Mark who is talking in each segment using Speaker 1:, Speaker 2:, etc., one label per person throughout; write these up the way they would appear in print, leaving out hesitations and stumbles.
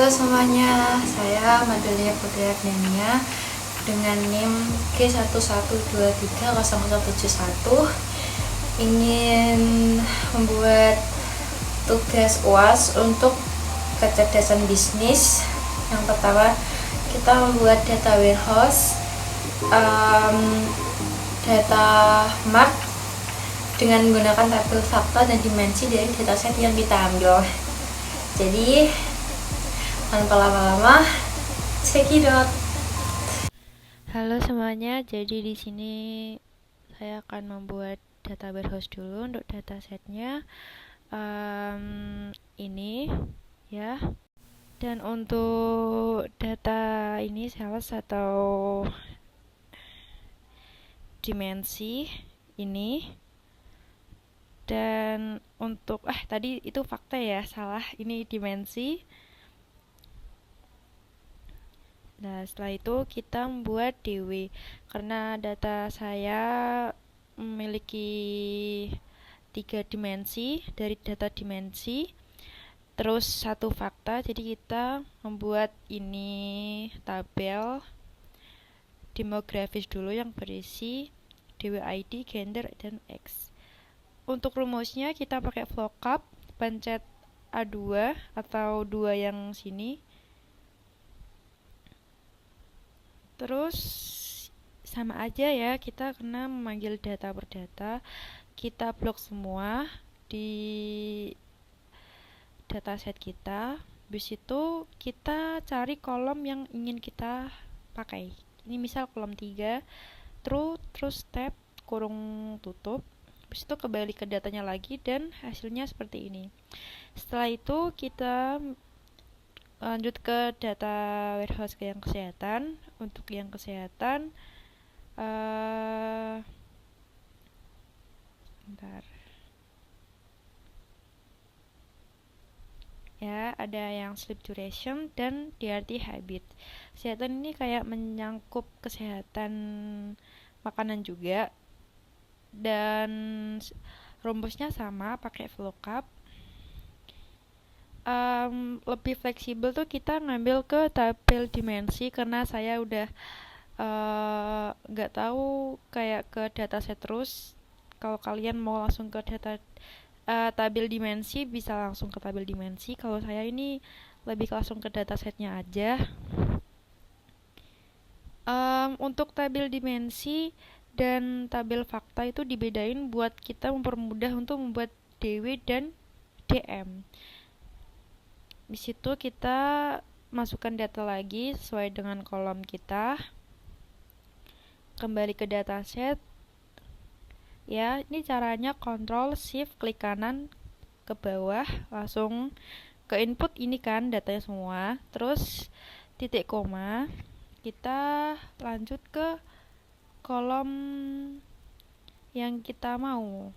Speaker 1: Halo semuanya, saya Madelia Putri Agniania dengan NIM G11230171 ingin membuat tugas UAS untuk kecerdasan bisnis. Yang pertama, kita membuat data warehouse, data mart dengan menggunakan tabel fakta dan dimensi dari dataset yang kita ambil. Jadi tanpa lama-lama, cekidot.
Speaker 2: Halo semuanya, jadi di sini saya akan membuat data warehouse dulu untuk datasetnya. Ini ya. Dan untuk data ini sales atau dimensi ini. Dan untuk tadi itu fakta ya, salah. Ini dimensi. Nah, setelah itu kita membuat DW karena data saya memiliki 3 dimensi dari data dimensi terus 1 fakta, jadi kita membuat ini tabel demografis dulu yang berisi DWID, gender, dan X. Untuk rumusnya kita pakai VLOOKUP, pencet A2 atau 2 yang sini. Terus sama aja ya, kita kena memanggil data per data. Kita blok semua di dataset kita. Habis itu kita cari kolom yang ingin kita pakai. Ini misal kolom 3, terus tab, kurung tutup. Habis itu kembali ke datanya lagi dan hasilnya seperti ini. Setelah itu kita lanjut ke data warehouse yang kesehatan. Untuk yang kesehatan bentar ya, ada yang sleep duration dan DRT habit. Kesehatan ini kayak menyangkup kesehatan makanan juga, dan rumusnya sama, pakai VLOOKUP. Lebih fleksibel tuh kita ngambil ke tabel dimensi karena saya udah nggak tahu kayak ke dataset terus. Kalau kalian mau langsung ke tabel dimensi bisa langsung ke tabel dimensi. Kalau saya ini lebih langsung ke datasetnya aja. Untuk tabel dimensi dan tabel fakta itu dibedain buat kita mempermudah untuk membuat DW dan DM. Di situ kita masukkan data lagi sesuai dengan kolom kita. Kembali ke dataset. Ya, ini caranya Ctrl Shift klik kanan ke bawah, langsung ke input ini kan datanya semua. Terus titik koma, kita lanjut ke kolom yang kita mau.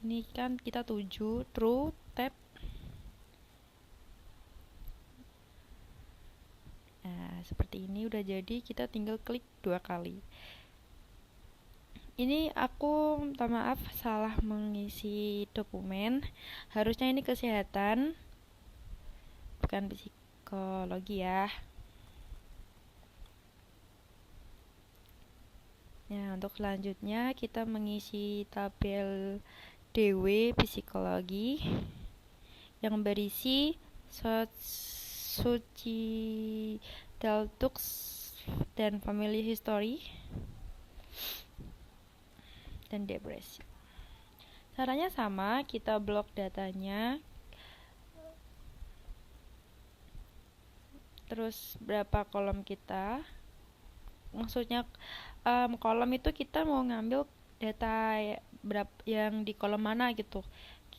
Speaker 2: Ini kan kita tuju, true, tab. Nah, seperti ini udah jadi, kita tinggal klik 2 kali. Ini aku minta maaf salah mengisi dokumen. Harusnya ini kesehatan, bukan psikologi ya. Nah, untuk selanjutnya kita mengisi tabel DW psikologi yang berisi suicidal thoughts dan family history dan depresi. Caranya sama, kita blok datanya. Terus berapa kolom kita? Maksudnya kolom itu kita mau ngambil data berapa yang di kolom mana gitu.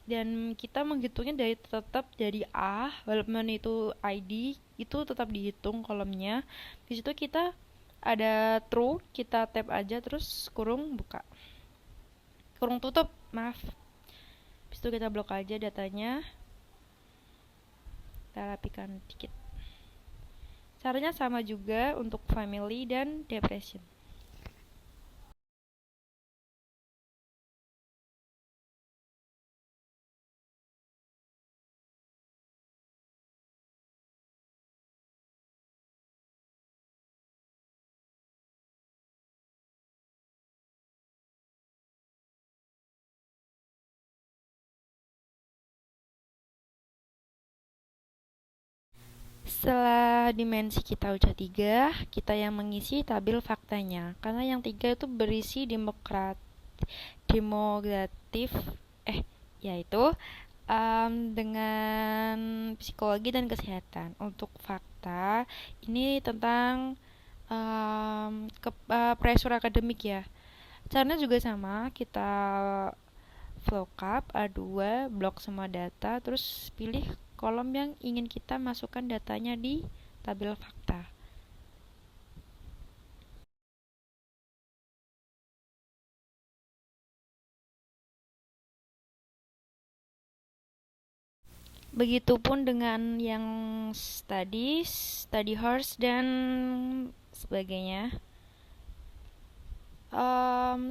Speaker 2: Dan kita menghitungnya tetap dari A, walaupun itu ID, itu tetap dihitung kolomnya. Di situ kita ada true, kita tab aja terus kurung tutup, maaf. Habis itu kita blok aja datanya. Kita rapikan dikit. Caranya sama juga untuk family dan depression. Setelah dimensi kita udah 3, kita yang mengisi tabel faktanya. Karena yang 3 itu berisi demogratif, yaitu dengan psikologi dan kesehatan. Untuk fakta, ini tentang pressure akademik ya. Caranya juga sama, kita VLOOKUP A2, blok semua data, terus pilih kolom yang ingin kita masukkan datanya di tabel fakta. Begitupun dengan yang study horse dan sebagainya.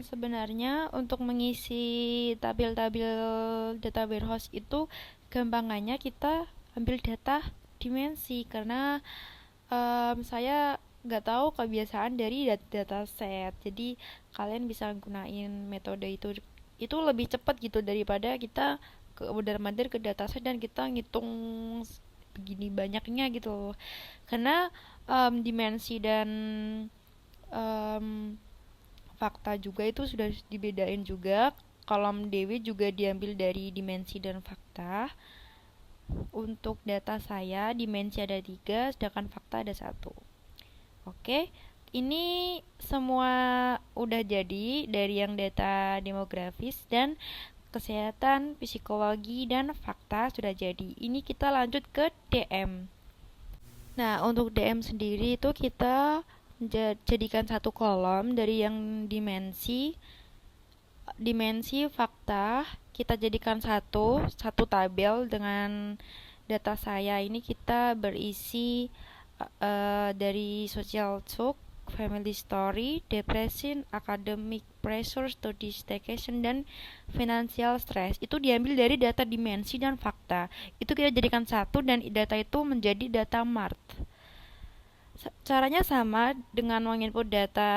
Speaker 2: Sebenarnya untuk mengisi tabel-tabel data warehouse itu gampangannya kita ambil data dimensi, karena saya nggak tahu kebiasaan dari dataset, jadi kalian bisa gunain metode itu lebih cepat gitu daripada kita ke mondar-mandir ke dataset dan kita ngitung begini banyaknya gitu loh. Karena dimensi dan um, fakta juga itu sudah dibedain juga. Kolom DW juga diambil dari dimensi dan fakta. Untuk data saya, dimensi ada 3, sedangkan fakta ada 1. Oke, ini semua udah jadi dari yang data demografis dan kesehatan, psikologi, dan fakta sudah jadi. Ini kita lanjut ke DM. Nah, untuk DM sendiri itu kita jadikan satu kolom dari yang dimensi fakta, kita jadikan satu tabel dengan data saya. Ini kita berisi dari social talk, family story, depression, academic pressure, study staycation, dan financial stress. Itu diambil dari data dimensi dan fakta. Itu kita jadikan satu dan data itu menjadi data mart. Caranya sama dengan menginput data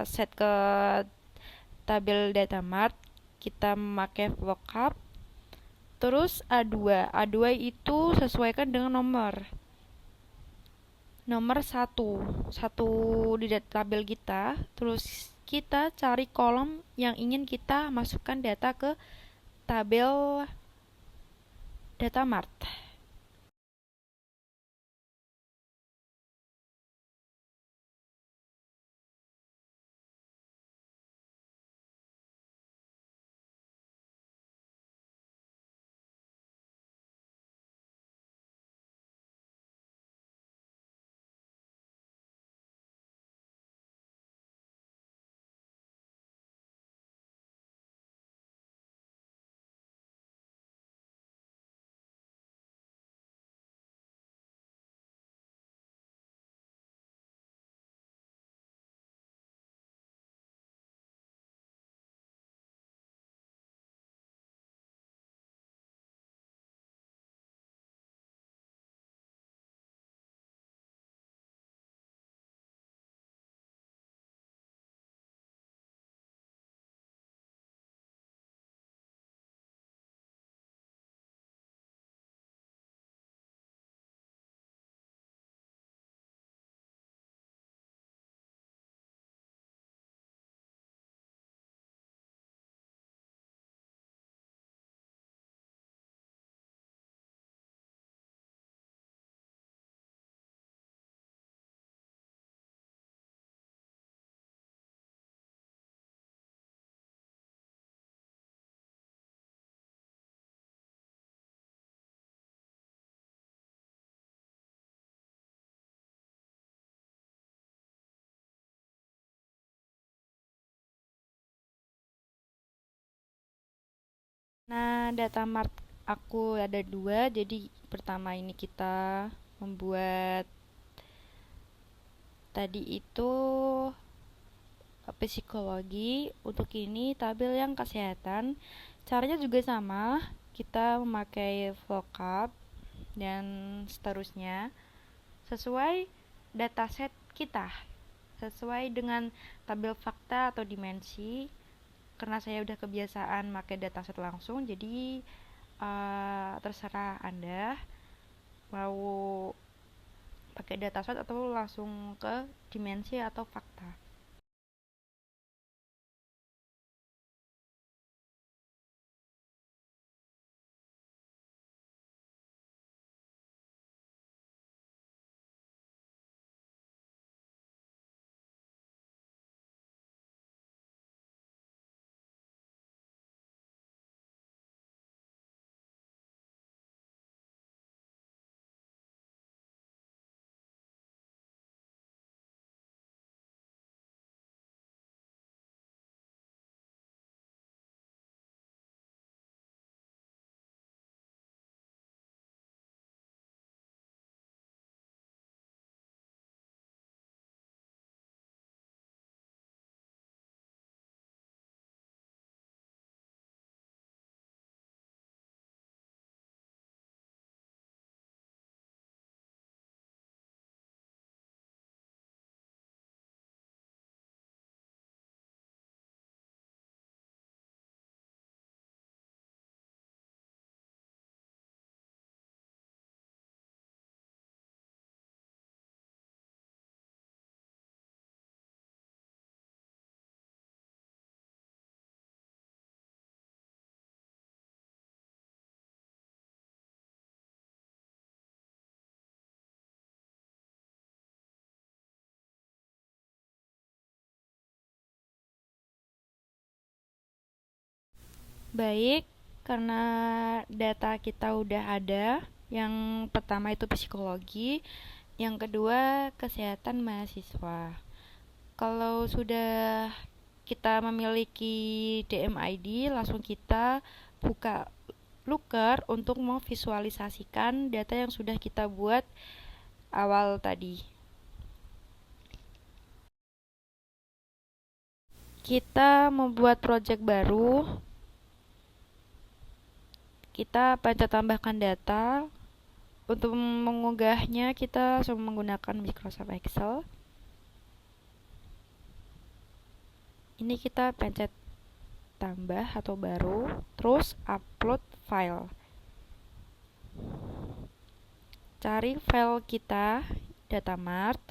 Speaker 2: set ke tabel data mart. Kita memakai VLOOKUP. Terus A2 itu sesuaikan dengan nomor satu di tabel kita. Terus kita cari kolom yang ingin kita masukkan data ke tabel data mart. Nah, data mart aku ada 2. Jadi pertama ini kita membuat tadi itu psikologi. Untuk ini tabel yang kesehatan. Caranya juga sama. Kita memakai VLOOKUP dan seterusnya sesuai dataset kita, sesuai dengan tabel fakta atau dimensi. Karena saya udah kebiasaan pakai dataset langsung, jadi terserah Anda mau pakai dataset atau langsung ke dimensi atau fakta. Baik, karena data kita udah ada, yang pertama itu psikologi, yang kedua kesehatan mahasiswa. Kalau sudah kita memiliki DMID, langsung kita buka Looker untuk memvisualisasikan data yang sudah kita buat awal tadi. Kita membuat project baru, kita pencet tambahkan data. Untuk mengunggahnya kita langsung menggunakan Microsoft Excel. Ini kita pencet tambah atau baru, terus upload file. Cari file kita, datamart.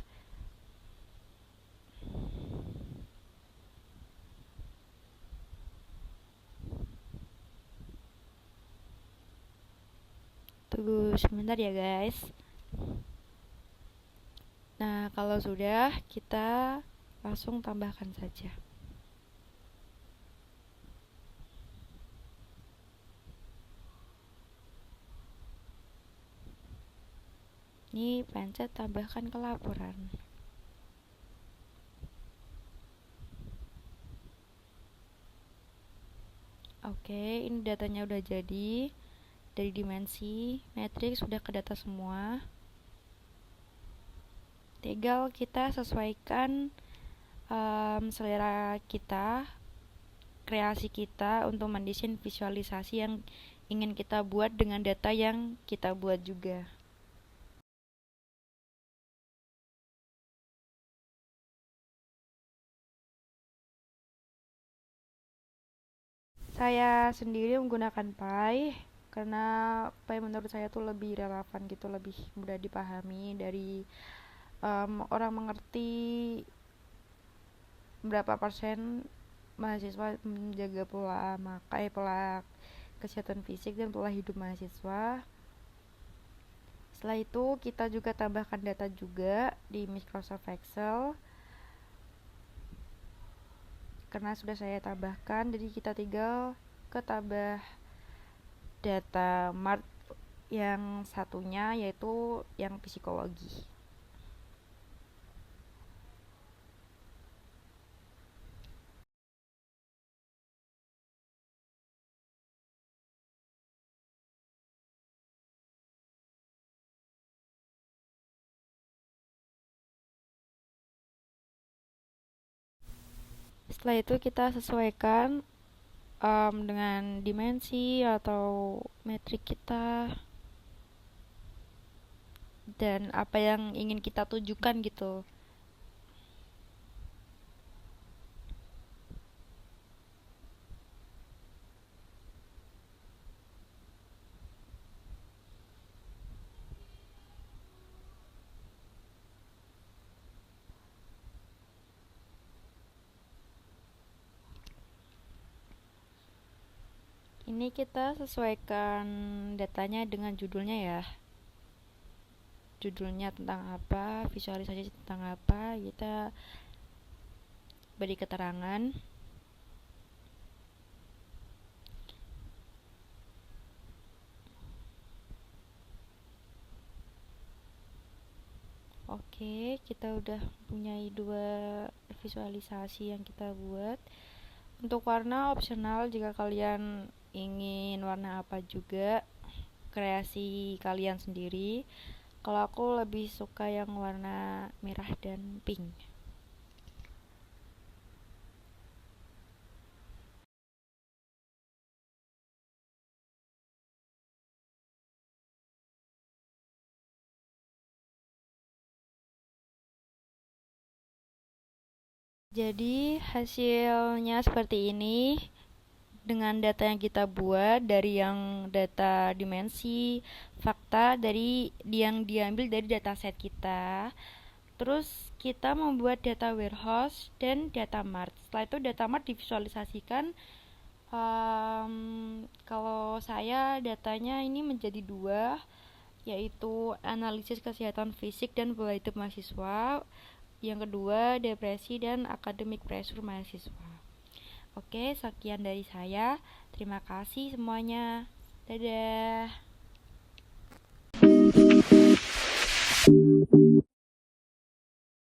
Speaker 2: Tunggu sebentar ya guys. Nah, kalau sudah, kita langsung tambahkan saja. Ini pencet tambahkan ke laporan. Oke, ini datanya udah jadi. Dari dimensi, matriks sudah ke data semua. Tinggal kita sesuaikan selera kita, kreasi kita untuk mendesain visualisasi yang ingin kita buat dengan data yang kita buat juga. Saya sendiri menggunakan Py karena Py menurut saya tuh lebih relevan gitu, lebih mudah dipahami dari orang mengerti berapa persen mahasiswa menjaga pola kesehatan fisik dan pola hidup mahasiswa. Setelah itu kita juga tambahkan data juga di Microsoft Excel. Karena sudah saya tambahkan, jadi kita tinggal ke tambah data mart yang satunya, yaitu yang psikologi. Setelah itu kita sesuaikan dengan dimensi atau metrik kita dan apa yang ingin kita tujukan gitu. Ini kita sesuaikan datanya dengan judulnya ya. Judulnya tentang apa, visualisasi tentang apa, kita beri keterangan. Oke, kita udah punya dua visualisasi yang kita buat. Untuk warna opsional jika kalian ingin warna apa juga, kreasi kalian sendiri. Kalau aku lebih suka yang warna merah dan pink. Jadi hasilnya seperti ini dengan data yang kita buat dari yang data dimensi, fakta dari yang diambil dari dataset kita. Terus kita membuat data warehouse dan data mart. Setelah itu data mart divisualisasikan. Kalau saya datanya ini menjadi dua, yaitu analisis kesehatan fisik dan pola hidup mahasiswa. Yang kedua, depresi dan academic pressure mahasiswa. Oke, sekian dari saya. Terima kasih semuanya. Dadah.